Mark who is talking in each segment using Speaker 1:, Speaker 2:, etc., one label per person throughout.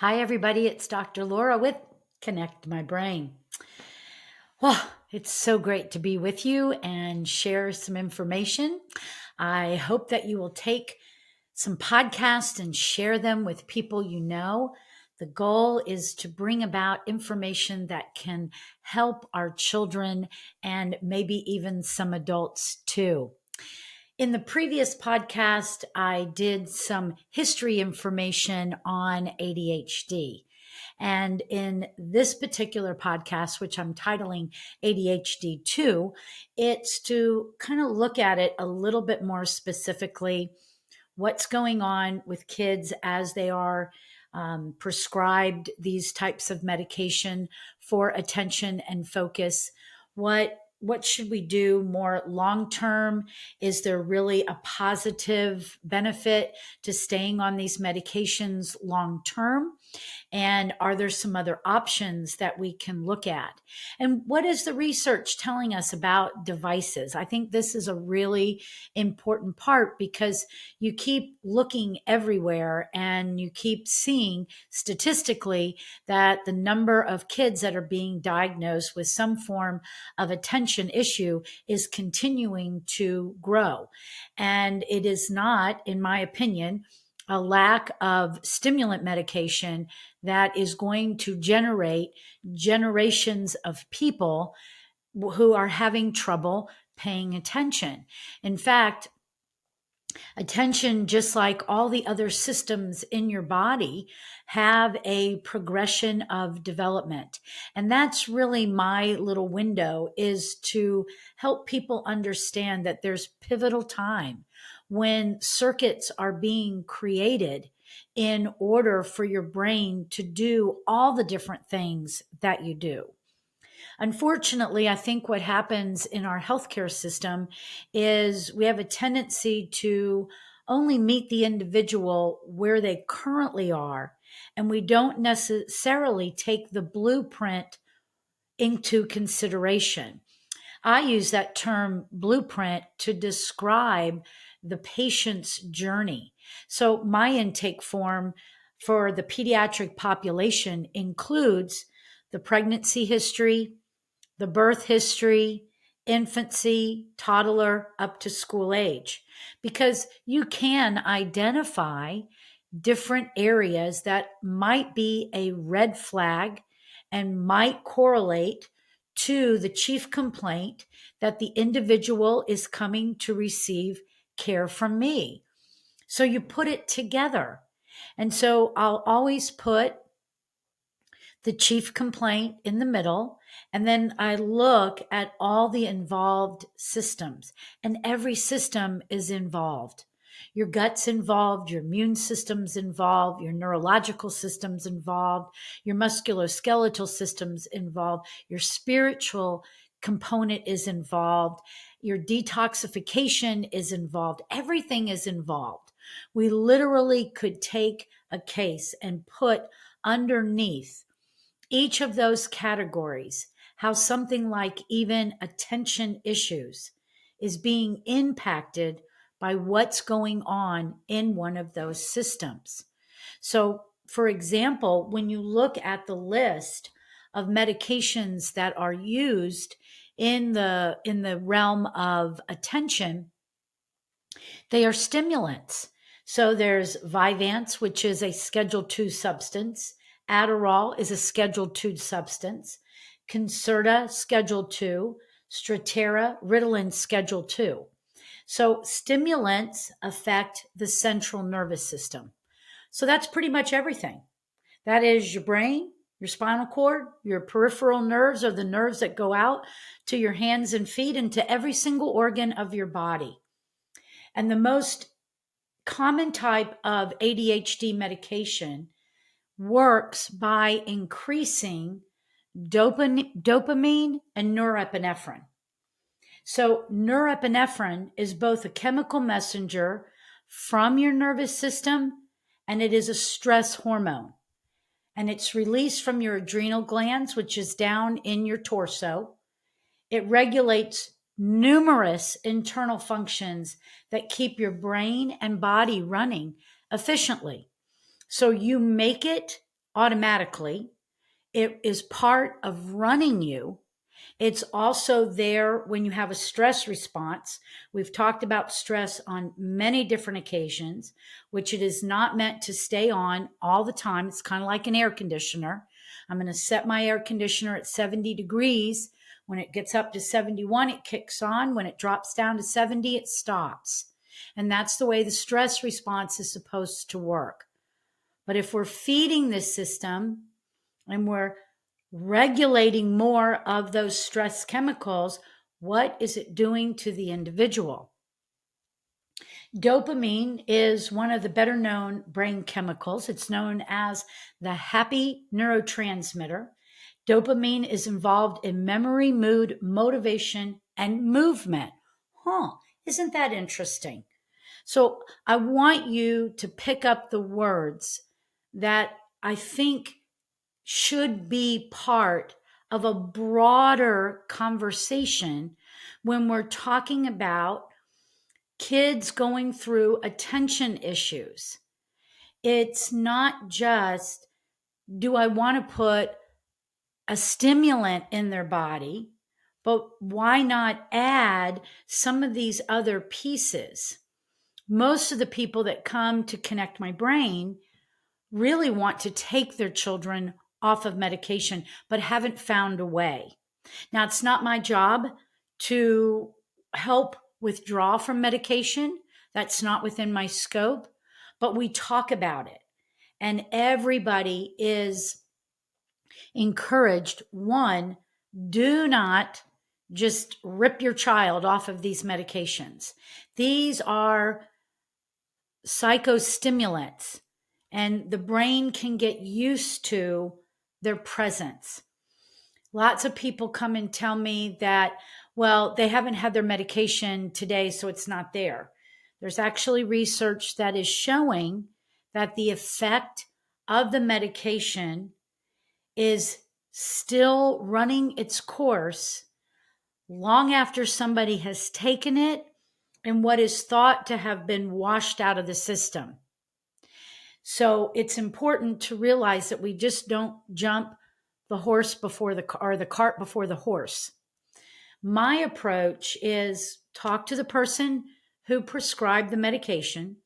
Speaker 1: Hi, everybody. It's Dr. Laura with Connect My Brain. Well, it's so great to be with you and share some information. I hope that you will take some podcasts and share them with people you know. The goal is to bring about information that can help our children and maybe even some adults too. In the previous podcast, I did some history information on ADHD. And in this particular podcast, which I'm titling ADHD 2, it's to kind of look at it a little bit more specifically, what's going on with kids as they are prescribed these types of medication for attention and focus. What should we do more long term? Is there really a positive benefit to staying on these medications long term? And are there some other options that we can look at? And what is the research telling us about devices? I think this is a really important part because you keep looking everywhere and you keep seeing statistically that the number of kids that are being diagnosed with some form of attention issue is continuing to grow. And it is not, in my opinion, a lack of stimulant medication that is going to generate generations of people who are having trouble paying attention. In fact, attention, just like all the other systems in your body, have a progression of development. And that's really my little window, is to help people understand that there's pivotal time when circuits are being created in order for your brain to do all the different things that you do. Unfortunately, I think what happens in our healthcare system is we have a tendency to only meet the individual where they currently are, and we don't necessarily take the blueprint into consideration. I use that term blueprint to describe the patient's journey. So, my intake form for the pediatric population includes the pregnancy history, the birth history, infancy, toddler, up to school age, because you can identify different areas that might be a red flag and might correlate to the chief complaint that the individual is coming to receive care from me. So you put it together. And so I'll always put the chief complaint in the middle, and then I look at all the involved systems, and every system is involved. Your gut's involved, your immune system's involved, your neurological system's involved, your musculoskeletal system's involved, your spiritual component is involved, your detoxification is involved. Everything is involved. We literally could take a case and put underneath each of those categories how something like even attention issues is being impacted by what's going on in one of those systems. So, for example, when you look at the list of medications that are used in the realm of attention, they are stimulants. So there's Vyvanse, which is a Schedule II substance. Adderall is a Schedule II substance. Concerta, Schedule II. Strattera, Ritalin, Schedule II. So stimulants affect the central nervous system. So that's pretty much everything. That is your brain, your spinal cord, your peripheral nerves, or the nerves that go out to your hands and feet and to every single organ of your body. And the most common type of ADHD medication works by increasing dopamine and norepinephrine. So, norepinephrine is both a chemical messenger from your nervous system, and it is a stress hormone. And it's released from your adrenal glands, which is down in your torso. It regulates numerous internal functions that keep your brain and body running efficiently. So you make it automatically. It is part of running you. It's also there when you have a stress response. We've talked about stress on many different occasions, which it is not meant to stay on all the time. It's kind of like an air conditioner. I'm going to set my air conditioner at 70 degrees. When it gets up to 71, it kicks on. When it drops down to 70, it stops. And that's the way the stress response is supposed to work. But if we're feeding this system and we're regulating more of those stress chemicals, what is it doing to the individual? Dopamine is one of the better known brain chemicals. It's known as the happy neurotransmitter. Dopamine is involved in memory, mood, motivation, and movement. Isn't that interesting? So I want you to pick up the words that I think should be part of a broader conversation when we're talking about kids going through attention issues. It's not just, do I want to put a stimulant in their body, but why not add some of these other pieces? Most of the people that come to Connect My Brain really want to take their children off of medication, but haven't found a way. Now, it's not my job to help withdraw from medication. That's not within my scope, but we talk about it. And everybody is encouraged. One, do not just rip your child off of these medications. These are psychostimulants, and the brain can get used to their presence. Lots of people come and tell me that, well, they haven't had their medication today, so it's not there. There's actually research that is showing that the effect of the medication is still running its course long after somebody has taken it and what is thought to have been washed out of the system. So it's important to realize that we just don't jump the horse before the car, or the cart before the horse. My approach is talk to the person who prescribed the medication,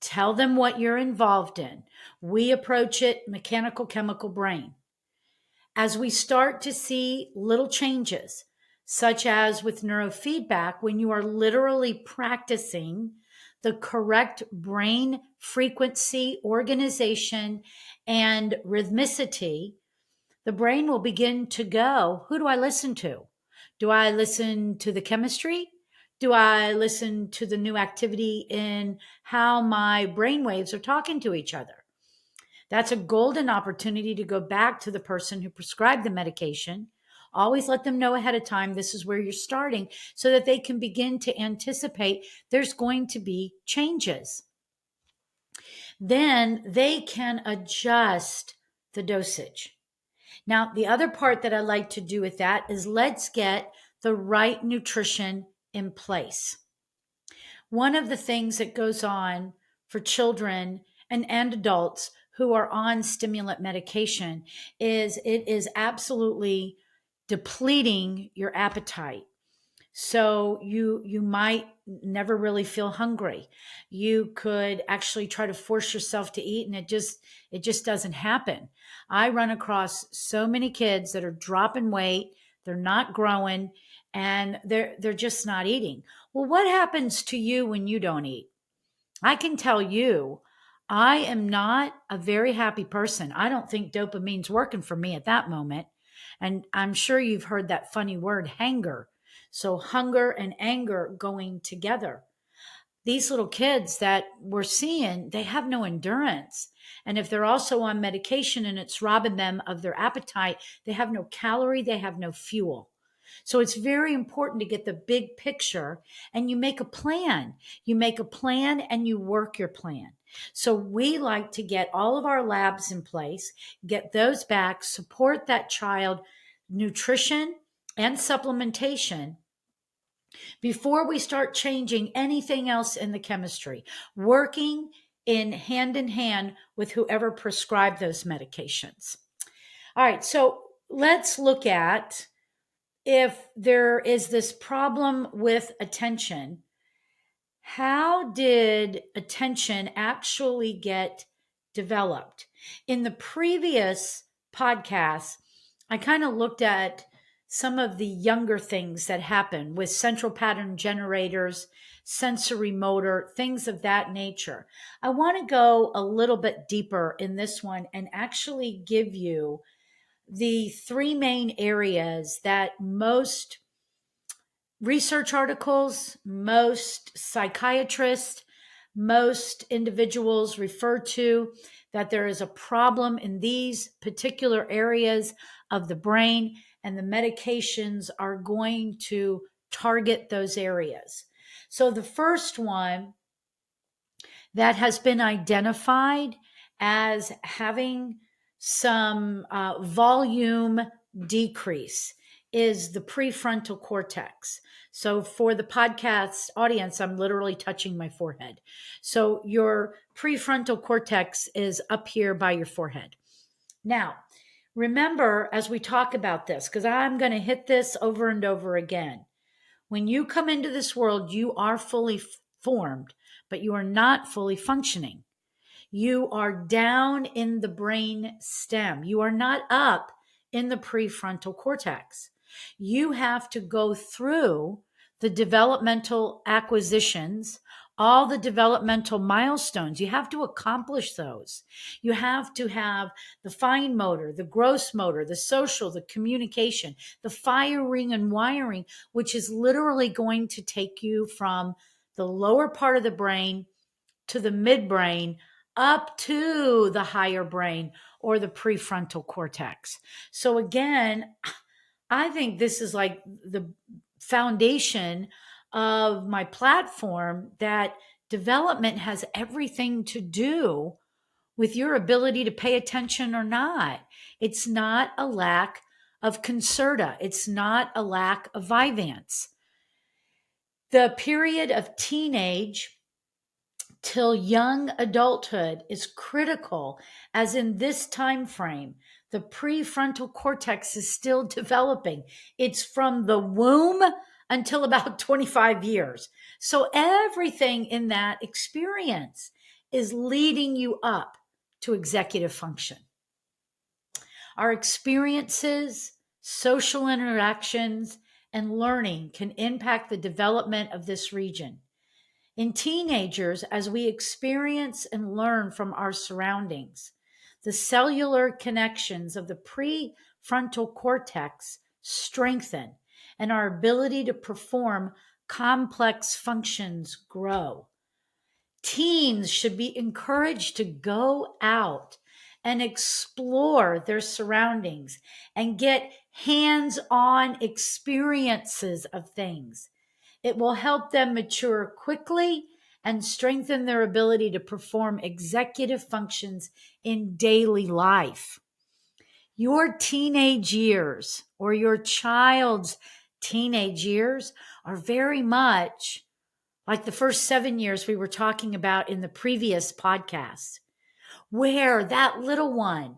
Speaker 1: tell them what you're involved in. We approach it mechanical chemical brain. As we start to see little changes, such as with neurofeedback, when you are literally practicing the correct brain frequency, organization, and rhythmicity, the brain will begin to go, who do I listen to? Do I listen to the chemistry? Do I listen to the new activity in how my brain waves are talking to each other? That's a golden opportunity to go back to the person who prescribed the medication. Always let them know ahead of time this is where you're starting so that they can begin to anticipate there's going to be changes. Then they can adjust the dosage. Now, the other part that I like to do with that is let's get the right nutrition in place. One of the things that goes on for children and adults who are on stimulant medication is it is absolutely depleting your appetite. So you might never really feel hungry. You could actually try to force yourself to eat and it just doesn't happen. I run across so many kids that are dropping weight, they're not growing, and they're just not eating. Well, what happens to you when you don't eat? I can tell you, I am not a very happy person. I don't think dopamine's working for me at that moment. And I'm sure you've heard that funny word, hanger. So hunger and anger going together. These little kids that we're seeing, they have no endurance. And if they're also on medication and it's robbing them of their appetite, they have no calorie, they have no fuel. So it's very important to get the big picture and you make a plan. You make a plan and you work your plan. So we like to get all of our labs in place, get those back, support that child nutrition and supplementation before we start changing anything else in the chemistry. Working in hand with whoever prescribed those medications. All right, so let's look at if there is this problem with attention. How did attention actually get developed? In the previous podcast, I kind of looked at some of the younger things that happen with central pattern generators, sensory motor, things of that nature. I want to go a little bit deeper in this one and actually give you the three main areas that most research articles, most psychiatrists, most individuals refer to that there is a problem in these particular areas of the brain, and the medications are going to target those areas. So, the first one that has been identified as having some volume decrease is the prefrontal cortex. So, for the podcast audience, I'm literally touching my forehead. So, your prefrontal cortex is up here by your forehead. Now, remember as we talk about this, because I'm going to hit this over and over again. When you come into this world, you are fully formed, but you are not fully functioning. You are down in the brain stem. You are not up in the prefrontal cortex. You have to go through the developmental acquisitions, all the developmental milestones. You have to accomplish those. You have to have the fine motor, the gross motor, the social, the communication, the firing and wiring, which is literally going to take you from the lower part of the brain to the midbrain up to the higher brain or the prefrontal cortex. So again, I think this is like the foundation of my platform, that development has everything to do with your ability to pay attention or not. It's not a lack of concerta. It's not a lack of Vyvanse. The period of teenage till young adulthood is critical, as in this time frame the prefrontal cortex is still developing. It's from the womb until about 25 years. So everything in that experience is leading you up to executive function. Our experiences, social interactions, and learning can impact the development of this region. In teenagers, as we experience and learn from our surroundings, the cellular connections of the prefrontal cortex strengthen and our ability to perform complex functions grow. Teens should be encouraged to go out and explore their surroundings and get hands-on experiences of things. It will help them mature quickly and strengthen their ability to perform executive functions in daily life. Your teenage years or your child's teenage years are very much like the first 7 years we were talking about in the previous podcast, where that little one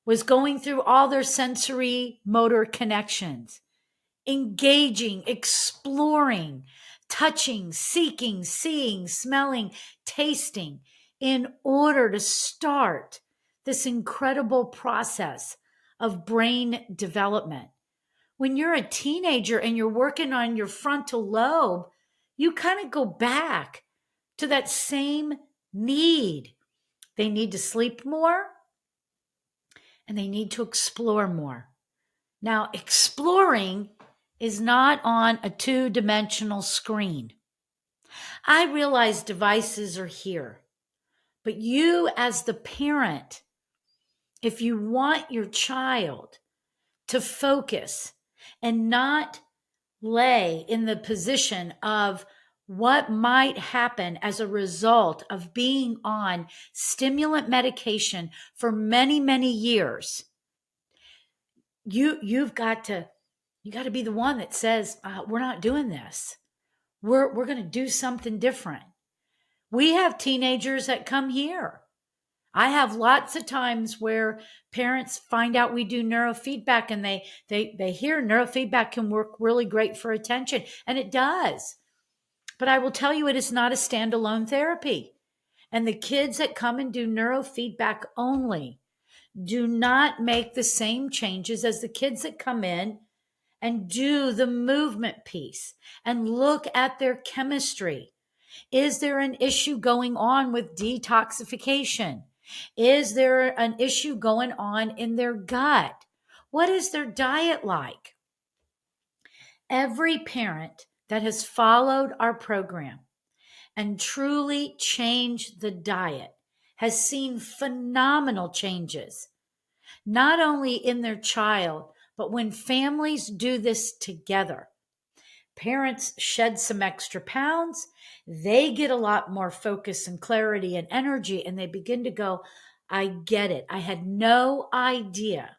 Speaker 1: was going through all their sensory motor connections, engaging, exploring, touching, seeking, seeing, smelling, tasting, in order to start this incredible process of brain development. When you're a teenager and you're working on your frontal lobe, you kind of go back to that same need. They need to sleep more and they need to explore more. Now, exploring is not on a two-dimensional screen. I realize devices are here, but you as the parent, if you want your child to focus and not lay in the position of what might happen as a result of being on stimulant medication for many, many years, you've got to be the one that says, we're not doing this. We're going to do something different. We have teenagers that come here. I have lots of times where parents find out we do neurofeedback, and they hear neurofeedback can work really great for attention, and it does. But I will tell you, it is not a standalone therapy. And the kids that come and do neurofeedback only do not make the same changes as the kids that come in and do the movement piece and look at their chemistry. Is there an issue going on with detoxification? Is there an issue going on in their gut? What is their diet like? Every parent that has followed our program and truly changed the diet has seen phenomenal changes, not only in their child, but when families do this together. Parents shed some extra pounds, they get a lot more focus and clarity and energy, and they begin to go, I get it. I had no idea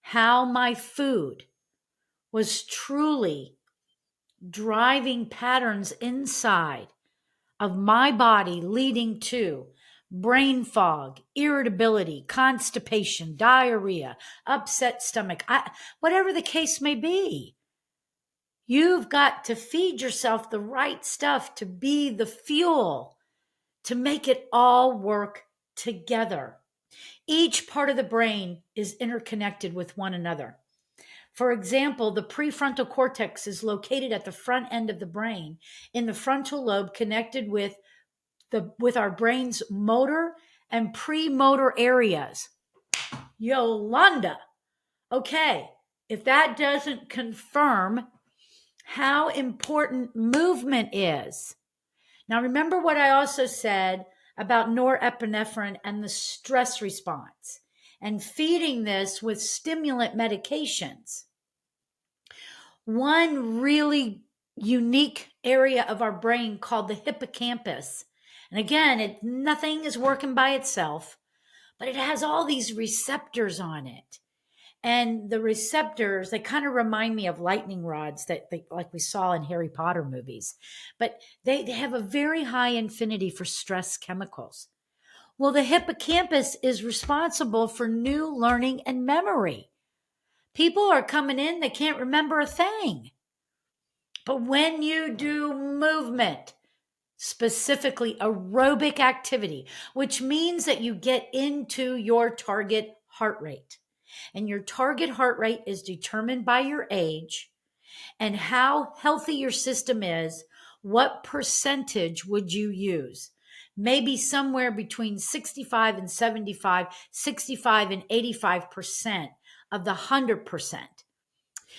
Speaker 1: how my food was truly driving patterns inside of my body, leading to brain fog, irritability, constipation, diarrhea, upset stomach, whatever the case may be. You've got to feed yourself the right stuff to be the fuel to make it all work together. Each part of the brain is interconnected with one another. For example, the prefrontal cortex is located at the front end of the brain in the frontal lobe, connected with our brain's motor and premotor areas. Yolanda. Okay, if that doesn't confirm how important movement is. Now, remember what I also said about norepinephrine and the stress response and feeding this with stimulant medications. One really unique area of our brain called the hippocampus. And again, nothing is working by itself, but it has all these receptors on it. And the receptors, they kind of remind me of lightning rods like we saw in Harry Potter movies. But they have a very high affinity for stress chemicals. Well, the hippocampus is responsible for new learning and memory. People are coming in, they can't remember a thing. But when you do movement, specifically aerobic activity, which means that you get into your target heart rate. And your target heart rate is determined by your age and how healthy your system is. What percentage would you use? Maybe somewhere between 65 and 75, 65 and 85% of the 100%.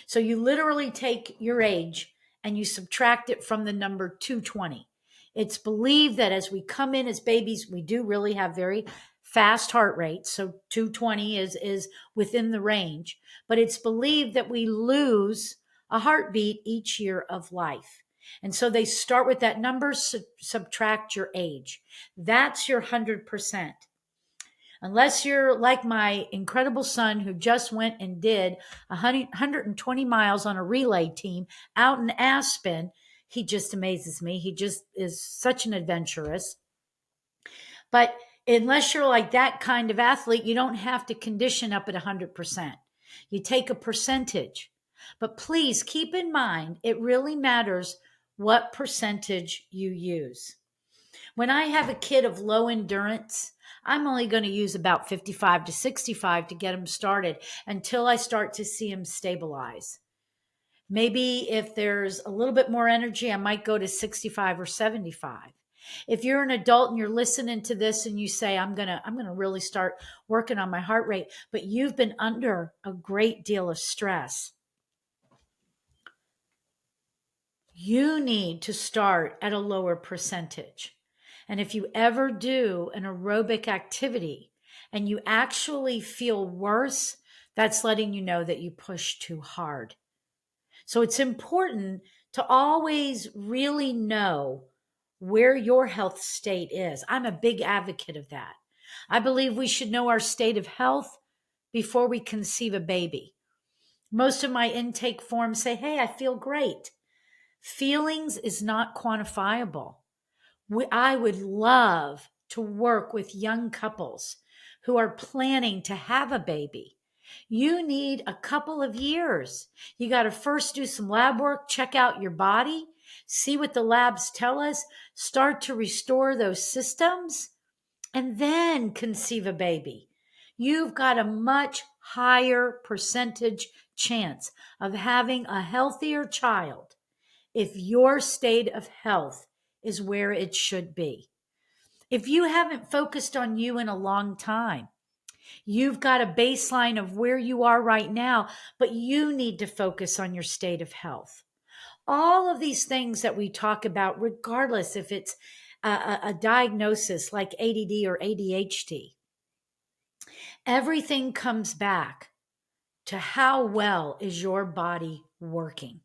Speaker 1: So you literally take your age and you subtract it from the number 220. It's believed that as we come in as babies, we do really have very fast heart rates. So 220 is within the range, but it's believed that we lose a heartbeat each year of life. And so they start with that number, subtract your age. That's your 100%. Unless you're like my incredible son who just went and did 120 miles on a relay team out in Aspen. He just amazes me. He just is such an adventurous. But unless you're like that kind of athlete, you don't have to condition up at 100%. You take a percentage. But please keep in mind, it really matters what percentage you use. When I have a kid of low endurance, I'm only going to use about 55 to 65 to get him started until I start to see him stabilize. Maybe if there's a little bit more energy, I might go to 65 or 75. If you're an adult and you're listening to this and you say, I'm going to really start working on my heart rate, but you've been under a great deal of stress, you need to start at a lower percentage. And if you ever do an aerobic activity and you actually feel worse, that's letting you know that you push too hard. So it's important to always really know where your health state is. I'm a big advocate of that. I believe we should know our state of health before we conceive a baby. Most of my intake forms say, hey, I feel great. Feelings is not quantifiable. I would love to work with young couples who are planning to have a baby. You need a couple of years. You got to first do some lab work, check out your body, see what the labs tell us, start to restore those systems, and then conceive a baby. You've got a much higher percentage chance of having a healthier child if your state of health is where it should be. If you haven't focused on you in a long time, you've got a baseline of where you are right now, but you need to focus on your state of health. All of these things that we talk about, regardless if it's a diagnosis like ADD or ADHD, everything comes back to how well is your body working.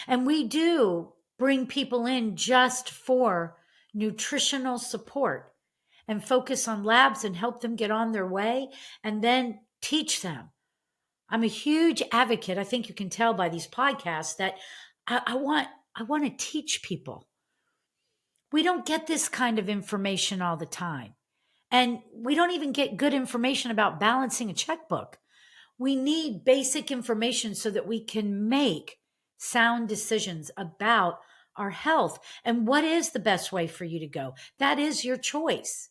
Speaker 1: And we do bring people in just for nutritional support and focus on labs and help them get on their way and then teach them. I'm a huge advocate. I think you can tell by these podcasts that I want to teach people. We don't get this kind of information all the time. And we don't even get good information about balancing a checkbook. We need basic information so that we can make sound decisions about our health and what is the best way for you to go. That is your choice.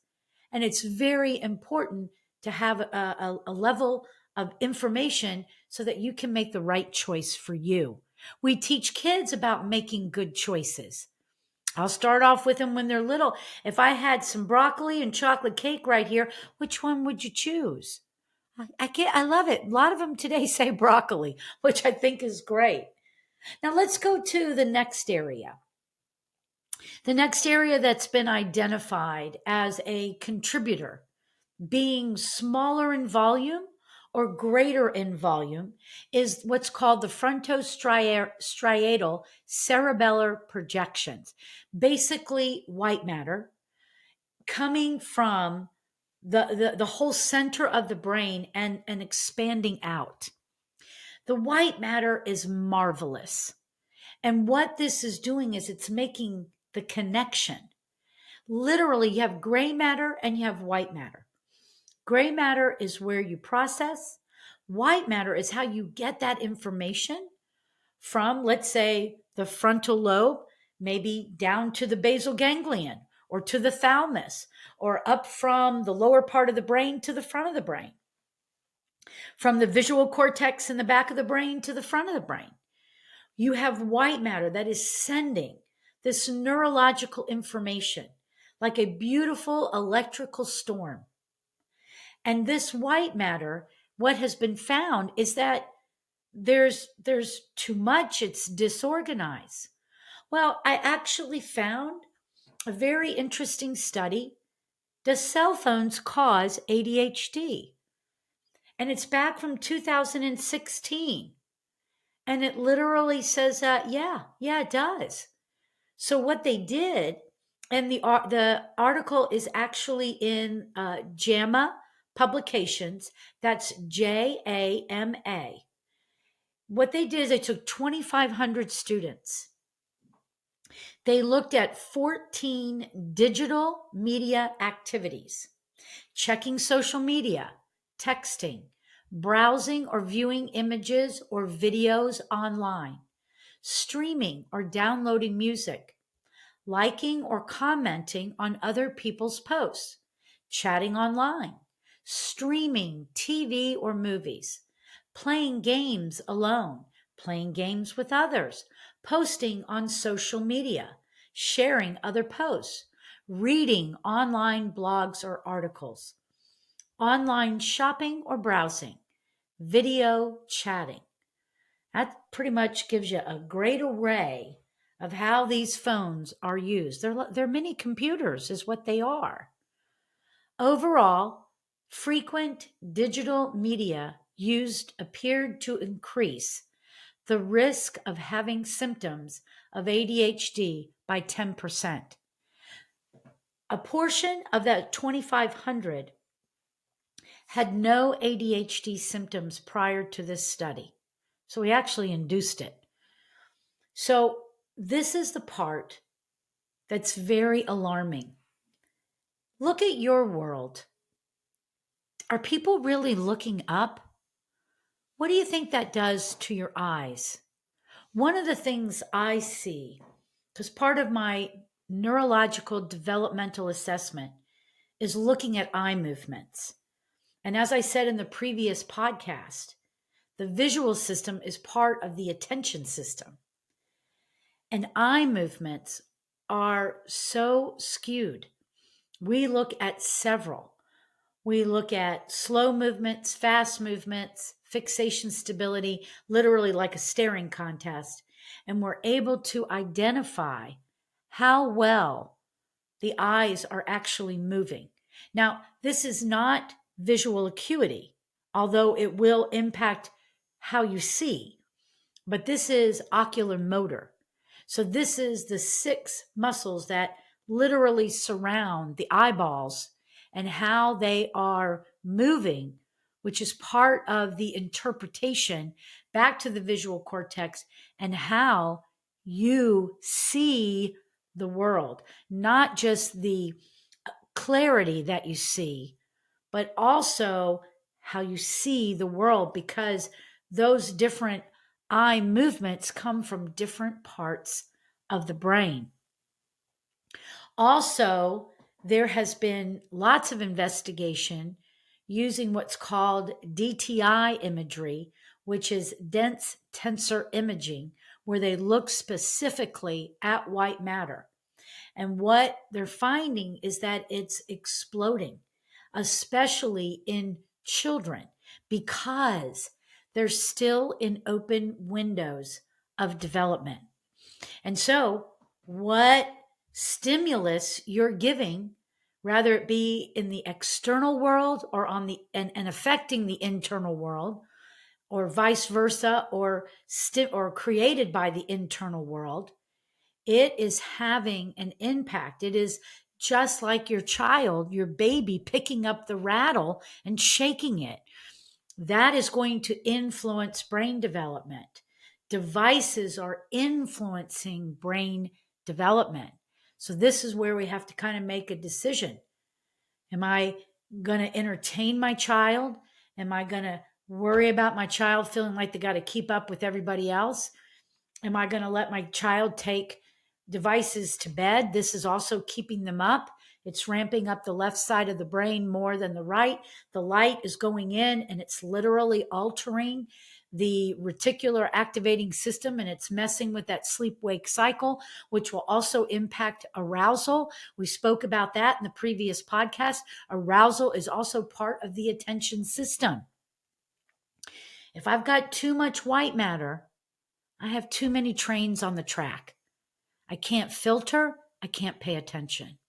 Speaker 1: And it's very important to have a level of information so that you can make the right choice for you. We teach kids about making good choices. I'll start off with them when they're little. If I had some broccoli and chocolate cake right here, which one would you choose? I love it. A lot of them today say broccoli, which I think is great. Now let's go to the next area. The next area that's been identified as a contributor, being smaller in volume or greater in volume, is what's called the frontostriatal cerebellar projections. Basically, white matter coming from the whole center of the brain and expanding out. The white matter is marvelous. And what this is doing is it's making the connection. Literally, you have gray matter and you have white matter. Gray matter is where you process. White matter is how you get that information from, let's say, the frontal lobe, maybe down to the basal ganglion or to the thalamus, or up from the lower part of the brain to the front of the brain, from the visual cortex in the back of the brain to the front of the brain. You have white matter that is sending this neurological information like a beautiful electrical storm. And this white matter, what has been found is that there's too much, it's disorganized. Well, I actually found a very interesting study. Does cell phones cause ADHD? And it's back from 2016. And it literally says that, yeah, it does. So what they did, and the article is actually in JAMA Publications. That's JAMA. What they did is they took 2,500 students. They looked at 14 digital media activities: checking social media, texting, browsing or viewing images or videos online, streaming or downloading music, liking or commenting on other people's posts, chatting online, streaming TV or movies, playing games alone, playing games with others, posting on social media, sharing other posts, reading online blogs or articles, online shopping or browsing, video chatting. That pretty much gives you a great array of how these phones are used. They're mini computers, is what they are. Overall, frequent digital media used appeared to increase the risk of having symptoms of ADHD by 10%. A portion of that 2,500 had no ADHD symptoms prior to this study. So we actually induced it. So this is the part that's very alarming. Look at your world. Are people really looking up? What do you think that does to your eyes? One of the things I see, because part of my neurological developmental assessment is looking at eye movements. And as I said in the previous podcast, the visual system is part of the attention system. And eye movements are so skewed. We look at several. We look at slow movements, fast movements, fixation stability, literally like a staring contest. And we're able to identify how well the eyes are actually moving. Now, this is not visual acuity, although it will impact how you see, but this is ocular motor. So, this is the 6 muscles that literally surround the eyeballs and how they are moving, which is part of the interpretation back to the visual cortex and how you see the world, not just the clarity that you see, but also how you see the world, because those different eye movements come from different parts of the brain. Also, there has been lots of investigation using what's called DTI imagery, which is dense tensor imaging, where they look specifically at white matter. And what they're finding is that it's exploding, especially in children, because they're still in open windows of development. And so, what stimulus you're giving, rather it be in the external world or on the and affecting the internal world, or vice versa, or created by the internal world, it is having an impact. It is just like your child, your baby, picking up the rattle and shaking it. That is going to influence brain development. Devices are influencing brain development. So, this is where we have to kind of make a decision. Am I going to entertain my child? Am I going to worry about my child feeling like they got to keep up with everybody else? Am I going to let my child take devices to bed? This is also keeping them up. It's ramping up the left side of the brain more than the right. The light is going in and it's literally altering the reticular activating system, and it's messing with that sleep wake cycle, which will also impact arousal. We spoke about that in the previous podcast. Arousal is also part of the attention system. If I've got too much white matter, I have too many trains on the track. I can't filter. I can't pay attention.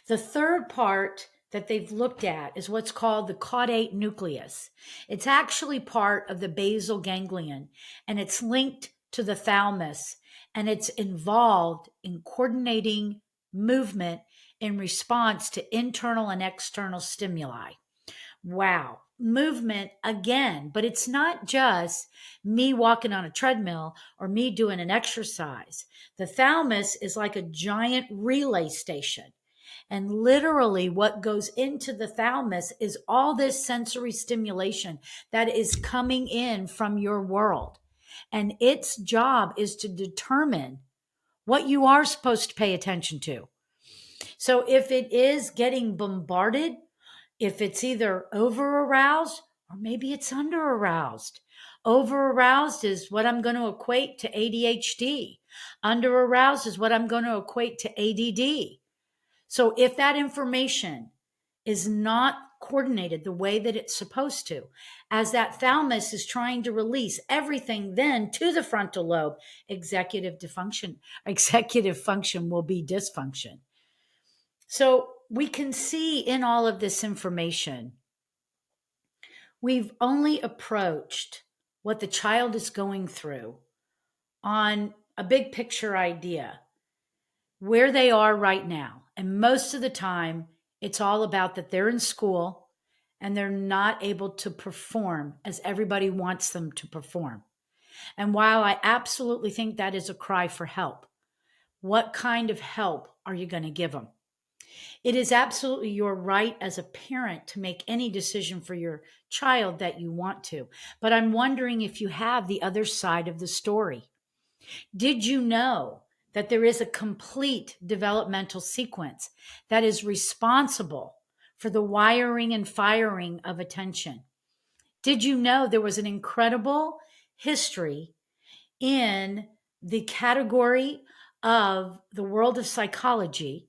Speaker 1: The third part that they've looked at is what's called the caudate nucleus. It's actually part of the basal ganglion, and it's linked to the thalamus, and it's involved in coordinating movement in response to internal and external stimuli. Wow. Movement again, but it's not just me walking on a treadmill or me doing an exercise. The thalamus is like a giant relay station. And literally, what goes into the thalamus is all this sensory stimulation that is coming in from your world. And its job is to determine what you are supposed to pay attention to. So if it is getting bombarded, if it's either over aroused or maybe it's under aroused. Over aroused is what I'm going to equate to ADHD. Under aroused is what I'm going to equate to ADD. So if that information is not coordinated the way that it's supposed to, as that thalamus is trying to release everything then to the frontal lobe, executive function will be dysfunction. So we can see in all of this information, we've only approached what the child is going through on a big picture idea, where they are right now. And most of the time, it's all about that they're in school and they're not able to perform as everybody wants them to perform. And while I absolutely think that is a cry for help, What kind of help are you going to give them? It is absolutely your right as a parent to make any decision for your child that you want to. But I'm wondering if you have the other side of the story. Did you know that there is a complete developmental sequence that is responsible for the wiring and firing of attention? Did you know there was an incredible history in the category of the world of psychology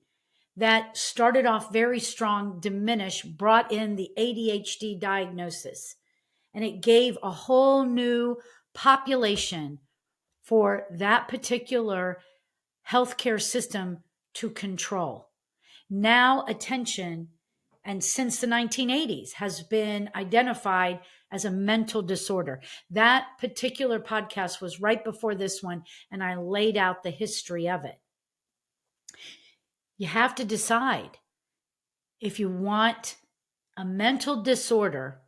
Speaker 1: that started off very strong, diminished, brought in the ADHD diagnosis, and it gave a whole new population for that particular healthcare system to control. Now, attention, and since the 1980s, has been identified as a mental disorder. That particular podcast was right before this one, and I laid out the history of it. You have to decide if you want a mental disorder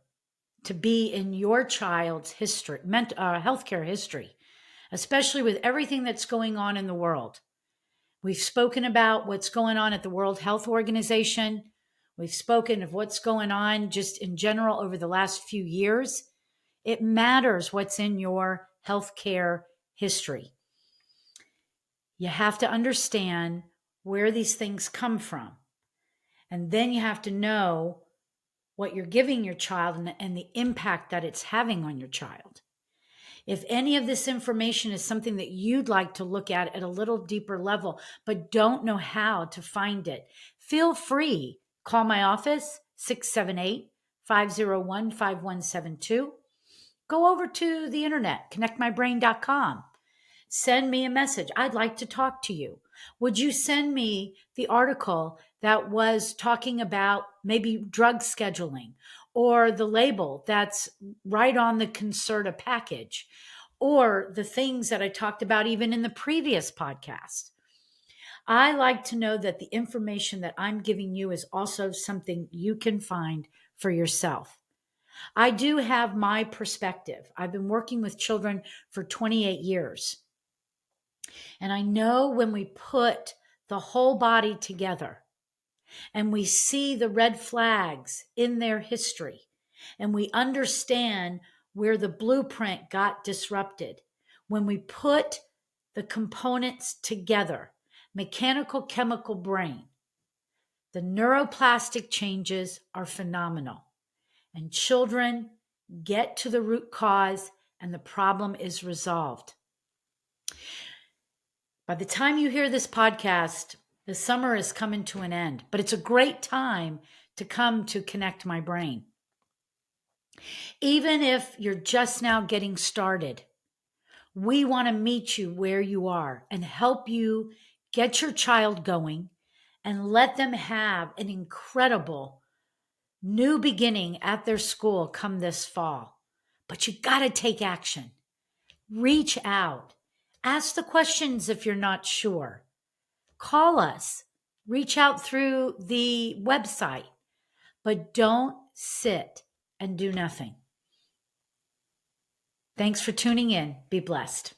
Speaker 1: to be in your child's history, healthcare history, especially with everything that's going on in the world. We've spoken about what's going on at the World Health Organization. We've spoken of what's going on just in general over the last few years. It matters what's in your healthcare history. You have to understand where these things come from. And then you have to know what you're giving your child and the impact that it's having on your child. If any of this information is something that you'd like to look at a little deeper level, but don't know how to find it, feel free. Call my office, 678-501-5172. Go over to the internet, connectmybrain.com. Send me a message. I'd like to talk to you. Would you send me the article that was talking about maybe drug scheduling, or the label that's right on the Concerta package, or the things that I talked about even in the previous podcast? I like to know that the information that I'm giving you is also something you can find for yourself. I do have my perspective. I've been working with children for 28 years. And I know when we put the whole body together and we see the red flags in their history and we understand where the blueprint got disrupted, when we put the components together, mechanical chemical brain, the neuroplastic changes are phenomenal. And children get to the root cause and the problem is resolved. By the time you hear this podcast, the summer is coming to an end, but it's a great time to come to Connect My Brain. Even if you're just now getting started, we want to meet you where you are and help you get your child going and let them have an incredible new beginning at their school come this fall. But you got to take action. Reach out. Ask the questions if you're not sure. Call us. Reach out through the website. But don't sit and do nothing. Thanks for tuning in. Be blessed.